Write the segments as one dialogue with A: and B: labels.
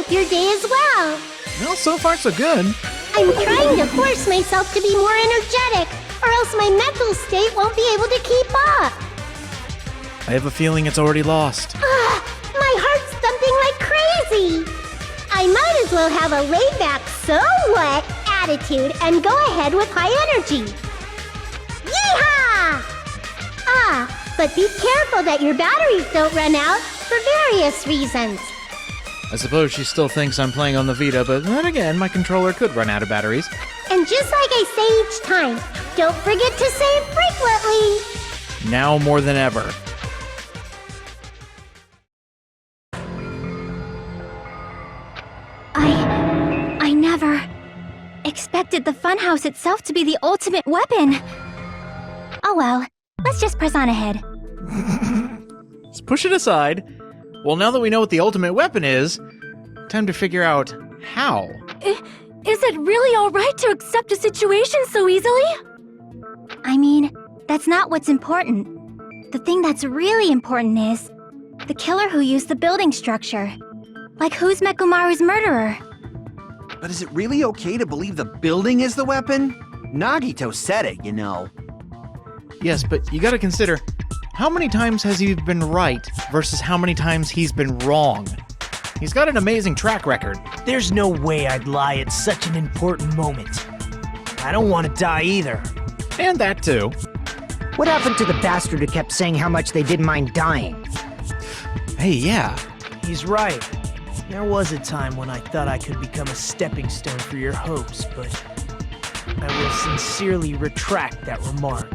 A: with your day as well.
B: Well, so far so good.
A: I'm trying to force myself to be more energetic, or else my mental state won't be able to keep up.
B: I have a feeling it's already lost.
A: My heart's thumping like crazy. I might as well have a laid-back, so what attitude and go ahead with high energy. Yeehaw! But be careful that your batteries don't run out for various reasons.
B: I suppose she still thinks I'm playing on the Vita, but then again, my controller could run out of batteries.
A: And just like I say each time, don't forget to save frequently.
B: Now more than ever.
C: I never expected the funhouse itself to be the ultimate weapon. Oh well, let's just press on ahead.
B: Let's push it aside. Well, now that we know what the ultimate weapon is, time to figure out how.
C: Is it really alright to accept a situation so easily? I mean, that's not what's important. The thing that's really important is the killer who used the building structure. Like, who's Mekumaru's murderer?
D: But is it really okay to believe the building is the weapon? Nagito said it, you know.
B: Yes, but you gotta consider, how many times has he been right versus how many times he's been wrong? He's got an amazing track record.
E: There's no way I'd lie at such an important moment. I don't want to die either.
B: And that too.
F: What happened to the bastard who kept saying how much they didn't mind dying?
B: Hey, yeah.
E: He's right. There was a time when I thought I could become a stepping stone for your hopes, but I will sincerely retract that remark.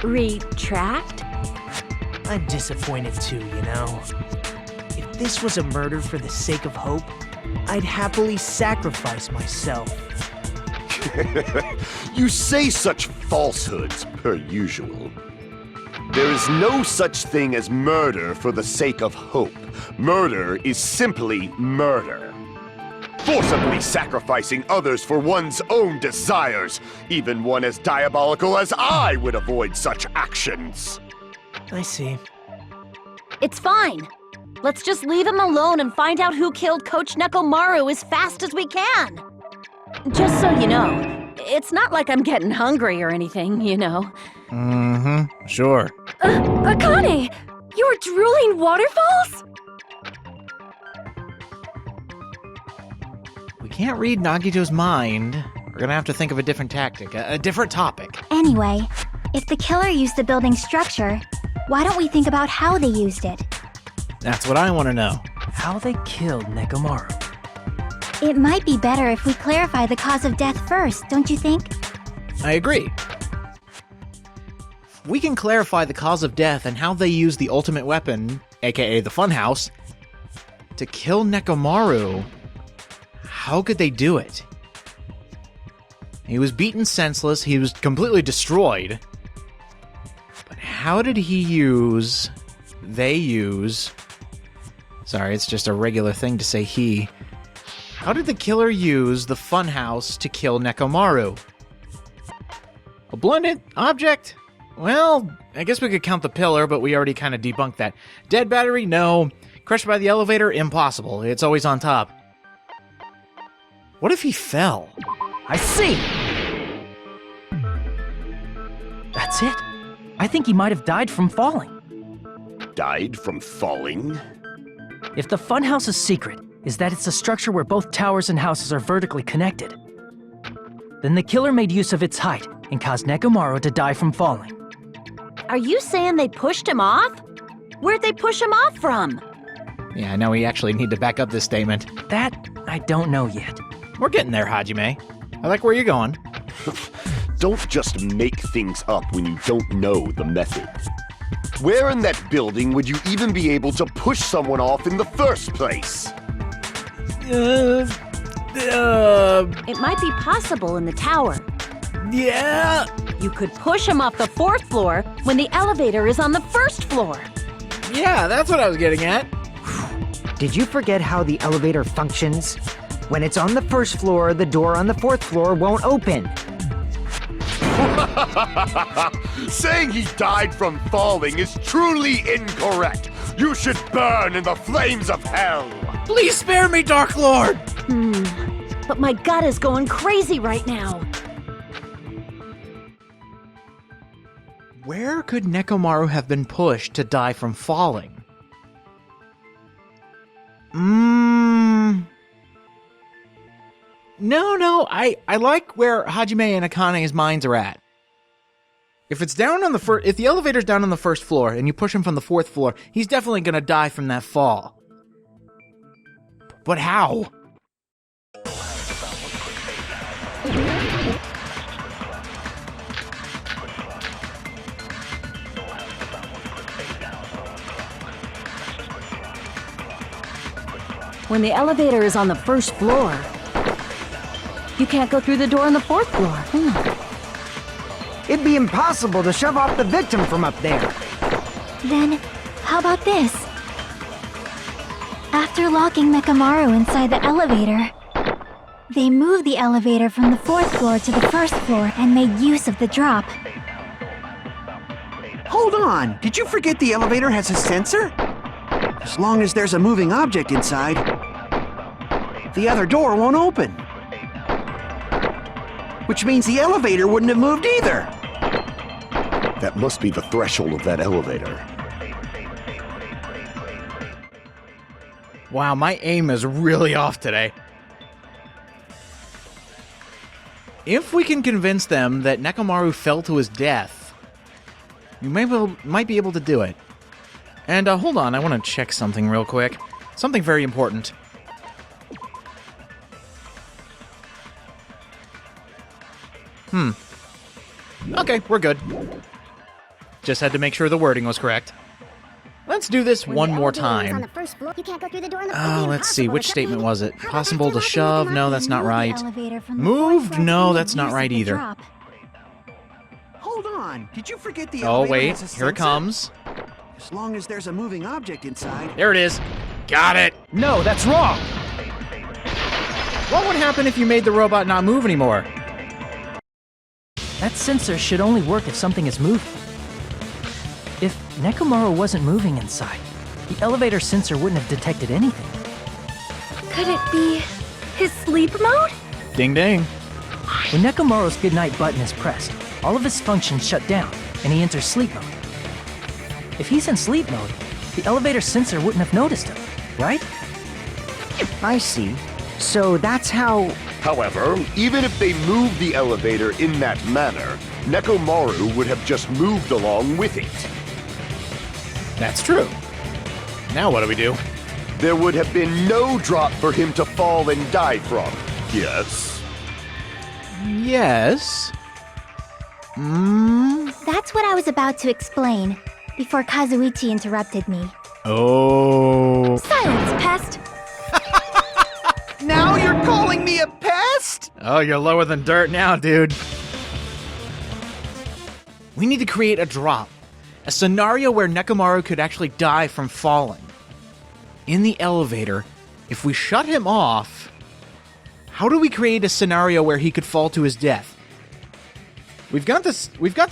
C: Retract?
E: I'm disappointed too, you know. If this was a murder for the sake of hope, I'd happily sacrifice myself.
G: You say such falsehoods, per usual. There is no such thing as murder for the sake of hope. Murder is simply murder. Forcibly sacrificing others for one's own desires. Even one as diabolical as I would avoid such actions.
E: I see.
H: It's fine. Let's just leave him alone and find out who killed Coach Nekomaru as fast as we can. Just so you know, it's not like I'm getting hungry or anything, you know.
B: Mm-hmm, sure.
C: Akane! You were drooling waterfalls?
B: We can't read Nagito's mind. We're gonna have to think of a different tactic, a different topic.
C: Anyway, if the killer used the building structure, why don't we think about how they used it?
B: That's what I want to know.
E: How they killed Nekomaru.
C: It might be better if we clarify the cause of death first, don't you think?
B: I agree. We can clarify the cause of death and how they used the ultimate weapon, aka the funhouse, to kill Nekomaru. How could they do it? He was beaten senseless, he was completely destroyed. But how did they use... Sorry, it's just a regular thing to say he. How did the killer use the funhouse to kill Nekomaru? A blunt object? Well, I guess we could count the pillar, but we already kind of debunked that. Dead battery? No. Crushed by the elevator? Impossible. It's always on top. What if he fell?
E: I see! That's it. I think he might have died from falling.
G: Died from falling?
E: If the funhouse's secret is that it's a structure where both towers and houses are vertically connected, then the killer made use of its height and caused Nekomaru to die from falling.
H: Are you saying they pushed him off? Where'd they push him off from?
B: Yeah, now we actually need to back up this statement.
E: That, I don't know yet.
B: We're getting there, Hajime. I like where you're going.
G: Don't just make things up when you don't know the method. Where in that building would you even be able to push someone off in the first place?
H: It might be possible in the tower.
B: Yeah!
H: You could push him off the 4th floor when the elevator is on the 1st floor.
B: Yeah, that's what I was getting at.
F: Did you forget how the elevator functions? When it's on the 1st floor, the door on the 4th floor won't open.
G: Saying he died from falling is truly incorrect. You should burn in the flames of hell.
B: Please spare me, Dark Lord!
H: But my gut is going crazy right now.
B: Where could Nekomaru have been pushed to die from falling? No, I like where Hajime and Akane's minds are at. If it's down on the if the elevator's down on the first floor and you push him from the fourth floor, he's definitely gonna die from that fall. But how?
H: When the elevator is on the first floor, you can't go through the door on the fourth floor.
F: It'd be impossible to shove off the victim from up there.
C: Then, how about this? After locking Nekomaru inside the elevator, they moved the elevator from the fourth floor to the first floor and made use of the drop.
D: Hold on! Did you forget the elevator has a sensor? As long as there's a moving object inside, the other door won't open. Which means the elevator wouldn't have moved either.
G: That must be the threshold of that elevator.
B: Wow, my aim is really off today. If we can convince them that Nekomaru fell to his death, you might be able to do it. And hold on, I want to check something real quick. Something very important. Okay, we're good. Just had to make sure the wording was correct. Let's do this one more time. Let's see, which statement was it? Possible to shove? No, that's not right. Moved? No, that's not right either.
D: Hold on! Did you forget the
B: Oh,
D: elevator
B: wait,
D: has a
B: here it
D: sensor?
B: comes.
D: As long as there's a moving object inside.
B: There it is. Got it.
E: No, that's wrong!
B: What would happen if you made the robot not move anymore?
E: That sensor should only work if something is moving. If Nekomaru wasn't moving inside, the elevator sensor wouldn't have detected anything.
C: Could it be his sleep mode?
B: Ding ding.
E: When Nekomaru's goodnight button is pressed, all of his functions shut down, and he enters sleep mode. If he's in sleep mode, the elevator sensor wouldn't have noticed him, right?
F: I see. So that's how...
G: However, even if they moved the elevator in that manner, Nekomaru would have just moved along with it.
B: That's true. Now what do we do?
G: There would have been no drop for him to fall and die from. Yes?
B: Yes.
C: That's what I was about to explain, before Kazuichi interrupted me.
B: Oh.
C: Silence, pest!
D: Now you're calling me a pest?
B: Oh, you're lower than dirt now, dude. We need to create a drop. A scenario where Nekomaru could actually die from falling. In the elevator, if we shut him off, how do we create a scenario where he could fall to his death? We've got the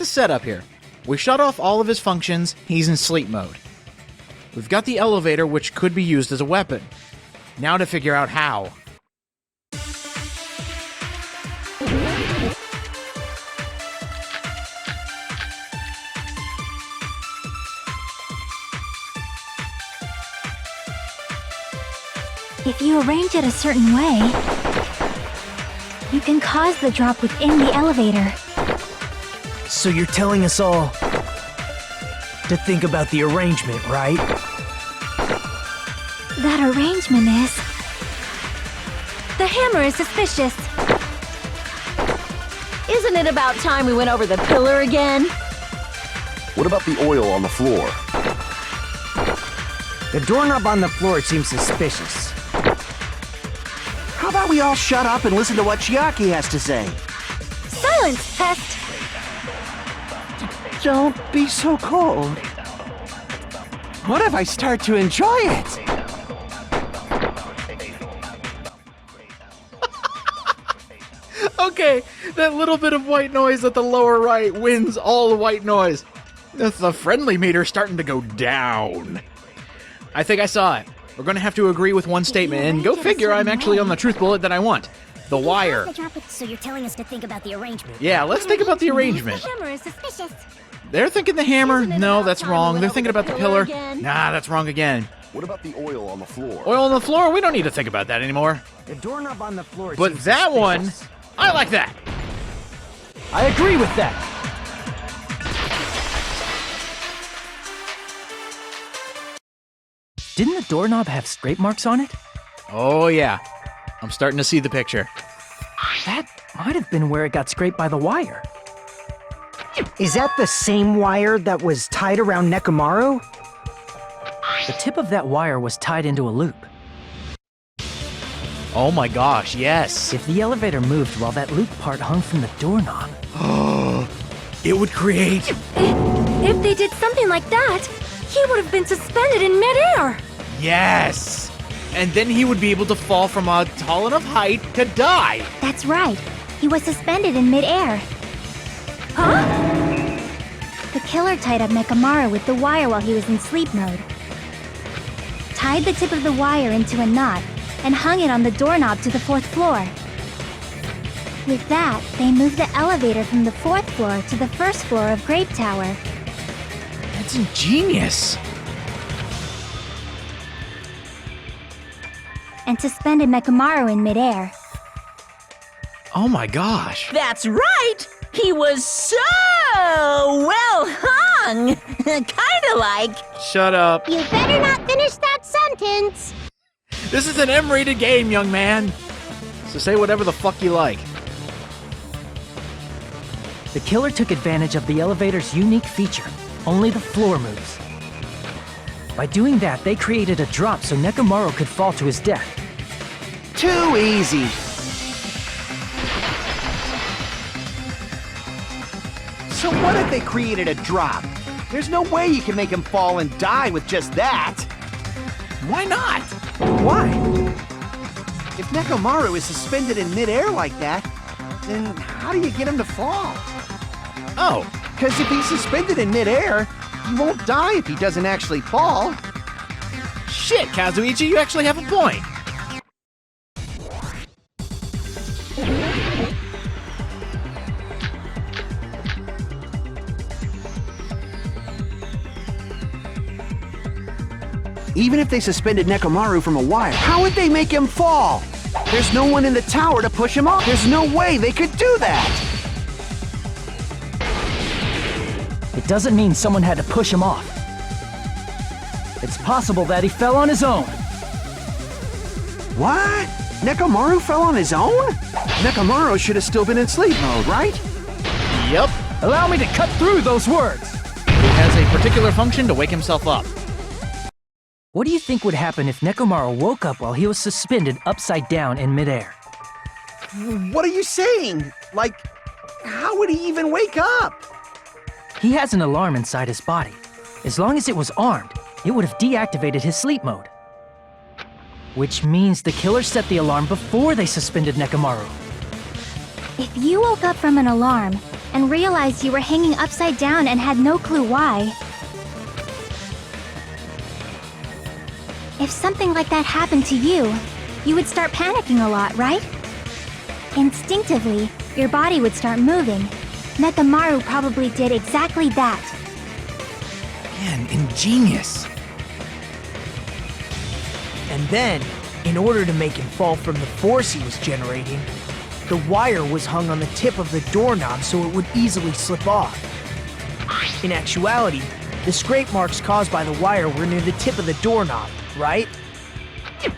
B: setup here. We shut off all of his functions, he's in sleep mode. We've got the elevator, which could be used as a weapon. Now to figure out how.
C: If you arrange it a certain way, you can cause the drop within the elevator.
E: So you're telling us all to think about the arrangement, right?
C: That arrangement is... The hammer is suspicious.
H: Isn't it about time we went over the pillar again?
G: What about the oil on the floor?
F: The doorknob on the floor seems suspicious.
D: How about we all shut up and listen to what Chiaki has to say?
C: Silence, pest!
D: Don't be so cold. What if I start to enjoy it?
B: Okay, that little bit of white noise at the lower right wins all the white noise. The friendly meter's starting to go down. I think I saw it. We're gonna have to agree with one statement, and go figure, I'm actually on the truth bullet that I want. The wire.
I: So you're telling us to think about the arrangement.
B: Yeah, let's think about the arrangement.
C: Hammer is suspicious.
B: They're thinking the hammer. No, that's wrong. They're thinking about the pillar.
H: again?
B: Nah, that's wrong again.
G: What about the oil on the floor?
B: Oil on the floor? We don't need to think about that anymore.
F: The doorknob on the floor.
B: But
F: seems
B: that one,
F: suspicious.
B: I like that.
E: I agree with that. Didn't the doorknob have scrape marks on it?
B: Oh yeah, I'm starting to see the picture.
E: That might have been where it got scraped by the wire.
F: Is that the same wire that was tied around Nekomaru?
E: The tip of that wire was tied into a loop.
B: Oh my gosh, yes.
E: If the elevator moved while that loop part hung from the doorknob,
B: It would create...
C: If they did something like that, he would have been suspended in midair.
B: Yes! And then he would be able to fall from a tall enough height to die.
C: That's right. He was suspended in midair. Huh? The killer tied up Nekomaru with the wire while he was in sleep mode. Tied the tip of the wire into a knot and hung it on the doorknob to the 4th floor. With that, they moved the elevator from the 4th floor to the 1st floor of Grape Tower.
B: That's ingenious.
C: And suspended Nekomaru in midair.
B: Oh my gosh.
H: That's right! He was so well hung! Kinda like.
B: Shut up.
A: You better not finish that sentence.
B: This is an M-rated game, young man. So say whatever the fuck you like.
E: the killer took advantage of the elevator's unique feature. Only the floor moves. By doing that, they created a drop so Nekomaru could fall to his death.
D: Too easy. So what if they created a drop? There's no way you can make him fall and die with just that.
B: Why not?
D: Why? If Nekomaru is suspended in midair like that, then how do you get him to fall?
B: Oh,
D: Because if he's suspended in midair, he won't die if he doesn't actually fall.
B: shit, Kazuichi, you actually have a point.
D: Even if they suspended Nekomaru from a wire, how would they make him fall? There's no one in the tower to push him off. There's no way they could do that.
E: It doesn't mean someone had to push him off. It's possible that he fell on his own.
D: What? Nekomaru fell on his own? Nekomaru should have still been in sleep mode, right?
B: Yep.
E: Allow me to cut through those words.
B: He has a particular function to wake himself up.
E: What do you think would happen if Nekomaru woke up while he was suspended upside down in midair?
D: What are you saying? Like, how would he even wake up?
E: He has an alarm inside his body. As long as it was armed, it would have deactivated his sleep mode. Which means the killer set the alarm before they suspended Nekomaru.
C: If you woke up from an alarm and realized you were hanging upside down and had no clue why, if something like that happened to you, you would start panicking a lot, right? Instinctively, your body would start moving. Nekomaru probably did exactly that.
B: Man, ingenious.
J: And then, in order to make him fall from the force he was generating, the wire was hung on the tip of the doorknob so it would easily slip off. In actuality, the scrape marks caused by the wire were near the tip of the doorknob, right?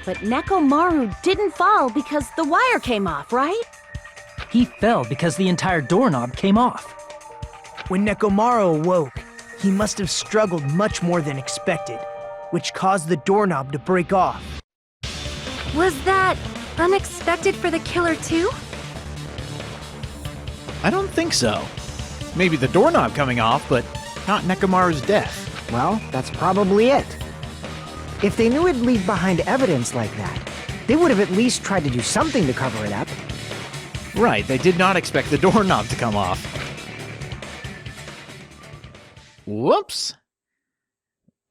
H: But Nekomaru didn't fall because the wire came off, right?
E: He fell because the entire doorknob came off.
J: When Nekomaru awoke, he must have struggled much more than expected, which caused the doorknob to break off.
C: Was that unexpected for the killer too?
B: I don't think so. Maybe the doorknob coming off, but not Nekomaru's death.
F: Well, that's probably it. If they knew it'd leave behind evidence like that, they would have at least tried to do something to cover it up.
B: Right, they did not expect the doorknob to come off. Whoops.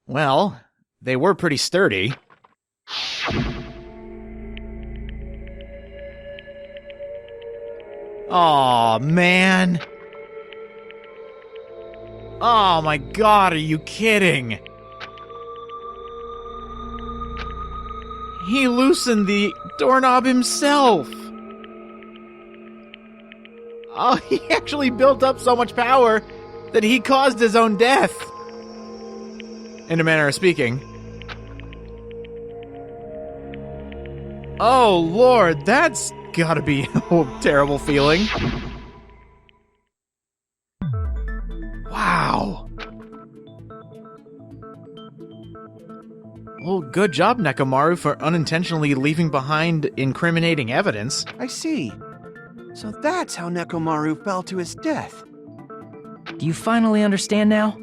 B: Well, they were pretty sturdy. Aw, man. Oh my god, are you kidding? He loosened the doorknob himself. Oh, he actually built up so much power that he caused his own death. In a manner of speaking. Oh, Lord, that's gotta be a terrible feeling. Wow. Well, good job, Nekomaru, for unintentionally leaving behind incriminating evidence.
D: I see. So that's how Nekomaru fell to his death.
E: Do you finally understand now?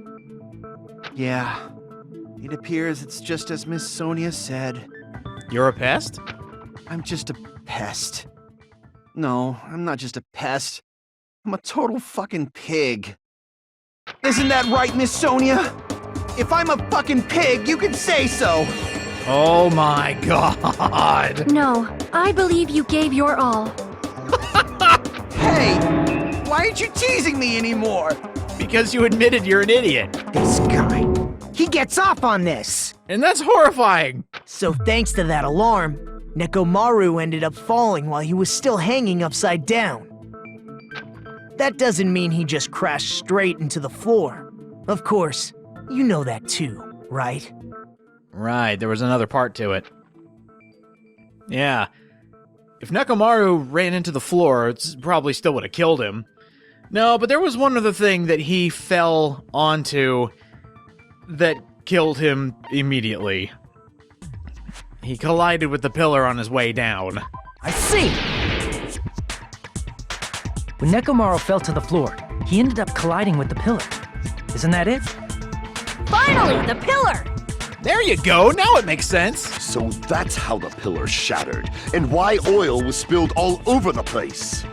D: Yeah. It appears it's just as Miss Sonia said.
B: You're a pest?
D: I'm just a pest. No, I'm not just a pest. I'm a total fucking pig. Isn't that right, Miss Sonia? If I'm a fucking pig, you can say so!
B: Oh my god!
C: No, I believe you gave your all.
D: Hey! Why aren't you teasing me anymore?
B: Because you admitted you're an idiot.
F: This guy. He gets off on this.
B: And that's horrifying!
J: So thanks to that alarm, Nekomaru ended up falling while he was still hanging upside down. That doesn't mean he just crashed straight into the floor. Of course, you know that too, right?
B: Right, there was another part to it. Yeah. If Nekomaru ran into the floor, it probably still would have killed him. No, but there was one other thing that he fell onto that killed him immediately. He collided with the pillar on his way down.
J: I see!
E: When Nekomaru fell to the floor, he ended up colliding with the pillar. Isn't that it?
H: Finally, the pillar!
B: There you go, now it makes sense.
G: So that's how the pillar shattered, and why oil was spilled all over the place.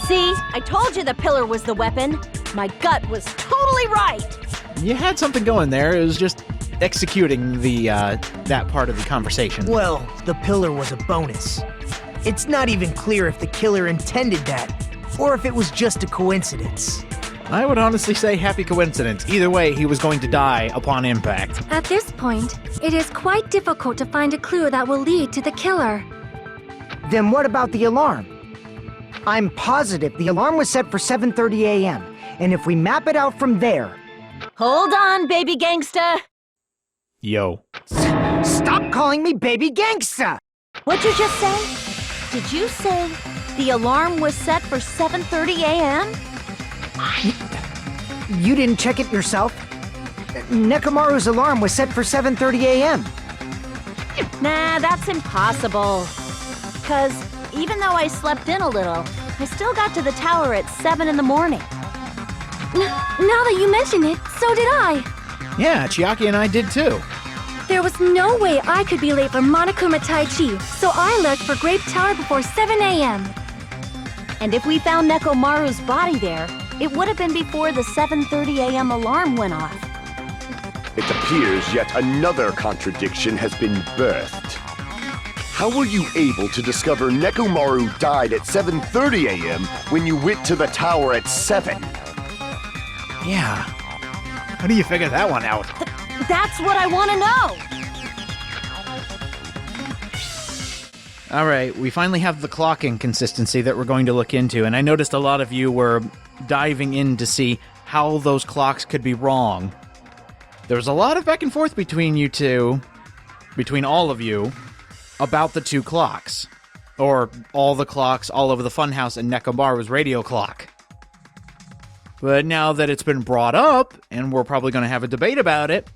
H: See, I told you the pillar was the weapon. My gut was totally right.
B: You had something going there, it was just executing the, that part of the conversation.
J: Well, the pillar was a bonus. It's not even clear if the killer intended that, or if it was just a coincidence.
B: I would honestly say happy coincidence. Either way, he was going to die upon impact.
C: At this point, it is quite difficult to find a clue that will lead to the killer.
F: Then what about the alarm? I'm positive the alarm was set for 7:30 a.m., and if we map it out from there...
H: Hold on, baby gangsta.
B: Yo.
F: Stop calling me baby gangsta!
H: What'd you just say? Did you say the alarm was set for 7:30 a.m.?
F: You didn't check it yourself? Nekomaru's alarm was set for 7:30 a.m.
H: Nah, that's impossible. 'Cause even though I slept in a little, I still got to the tower at 7 in the morning.
C: Now that you mention it, so did I.
B: Yeah, Chiaki and I did too.
C: There was no way I could be late for Monokuma Tai Chi, so I left for Grape Tower before 7 a.m.
H: And if we found Nekomaru's body there, it would have been before the 7:30 a.m. alarm went off.
G: It appears yet another contradiction has been birthed. How were you able to discover Nekomaru died at 7:30 a.m. when you went to the tower at 7?
B: Yeah. How do you figure that one out?
H: That's what I want to know!
B: Alright, we finally have the clock inconsistency that we're going to look into, and I noticed a lot of you were diving in to see how those clocks could be wrong. There was a lot of back and forth between you two, between all of you, about the two clocks. Or all the clocks all over the funhouse and Nekomaru's radio clock. But now that it's been brought up, and we're probably going to have a debate about it,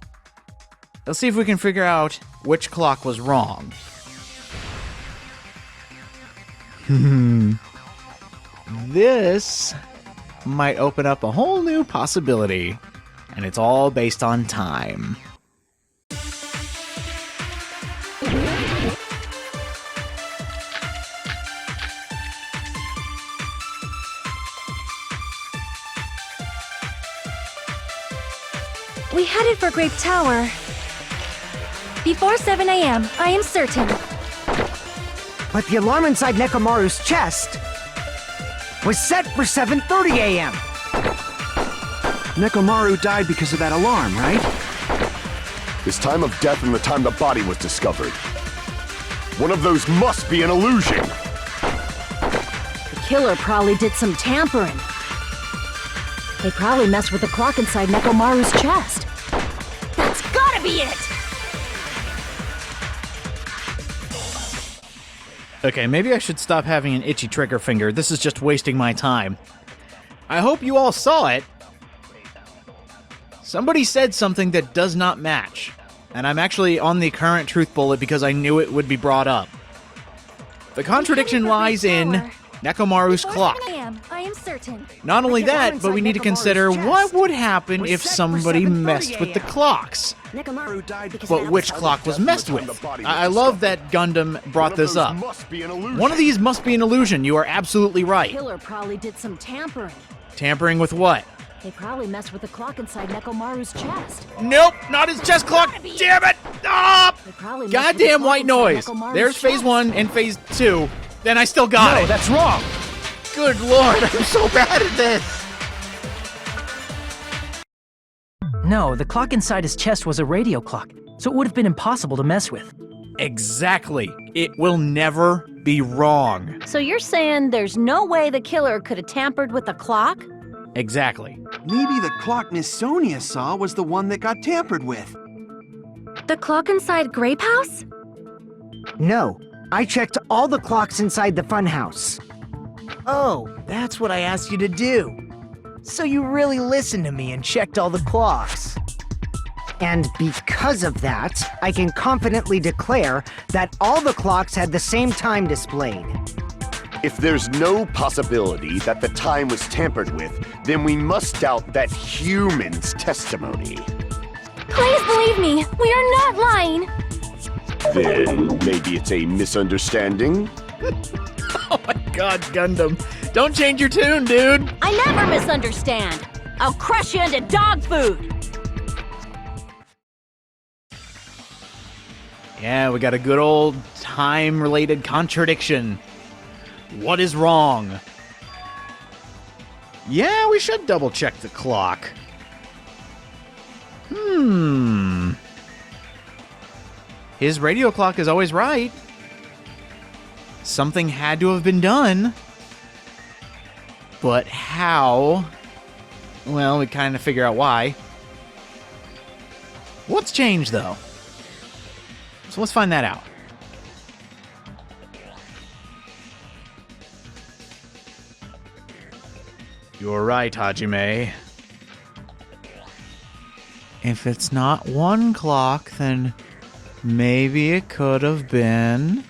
B: let's see if we can figure out which clock was wrong. This might open up a whole new possibility, and it's all based on time.
C: We headed for Grape Tower. Before 7 a.m., I am certain.
F: But the alarm inside Nekomaru's chest was set for 7:30 a.m.
D: Nekomaru died because of that alarm, right?
G: His time of death and the time the body was discovered. One of those must be an illusion.
H: The killer probably did some tampering. They probably messed with the clock inside Nekomaru's chest. That's gotta be it!
B: Okay, maybe I should stop having an itchy trigger finger. This is just wasting my time. I hope you all saw it. Somebody said something that does not match. And I'm actually on the current truth bullet because I knew it would be brought up. The contradiction lies in Nekomaru's clock.
C: I am certain.
B: Not only that, but we need to consider what would happen if somebody messed with the clocks.
D: Nekomaru died because
B: But which clock was messed with? I love that Gundam brought this up. One of these must be an illusion. You are absolutely
H: The
B: right.
H: killer probably did some tampering.
B: Tampering with what?
H: They probably messed with the clock inside Nekomaru's chest.
B: Nope, not his chest clock. Damn it! Stop!
H: They probably messed with the
B: Goddamn
H: clock
B: white
H: inside
B: noise.
H: Nekomaru's
B: There's phase
H: chest.
B: 1 and phase 2. Then I still got
E: No,
B: it.
E: that's wrong.
B: Good lord, I'm so bad at this.
E: No, the clock inside his chest was a radio clock, so it would have been impossible to mess with.
B: Exactly. It will never be wrong.
H: So you're saying there's no way the killer could have tampered with the clock?
B: Exactly.
D: Maybe the clock Miss Sonia saw was the one that got tampered with.
C: The clock inside Grape House?
F: No, I checked all the clocks inside the funhouse.
J: Oh, that's what I asked you to do. So you really listened to me and checked all the clocks.
F: And because of that, I can confidently declare that all the clocks had the same time displayed.
G: If there's no possibility that the time was tampered with, then we must doubt that human's testimony.
C: Please believe me, we are not lying.
G: Then maybe it's a misunderstanding?
B: Oh my god, Gundam. Don't change your tune, dude.
H: I never misunderstand. I'll crush you into dog food.
B: Yeah, we got a good old time-related contradiction. What is wrong? Yeah, we should double-check the clock. His radio clock is always right. Something had to have been done. But how? Well, we kind of figure out why. What's changed, though? So let's find that out. You're right, Hajime. If it's not one clock, then maybe it could have been...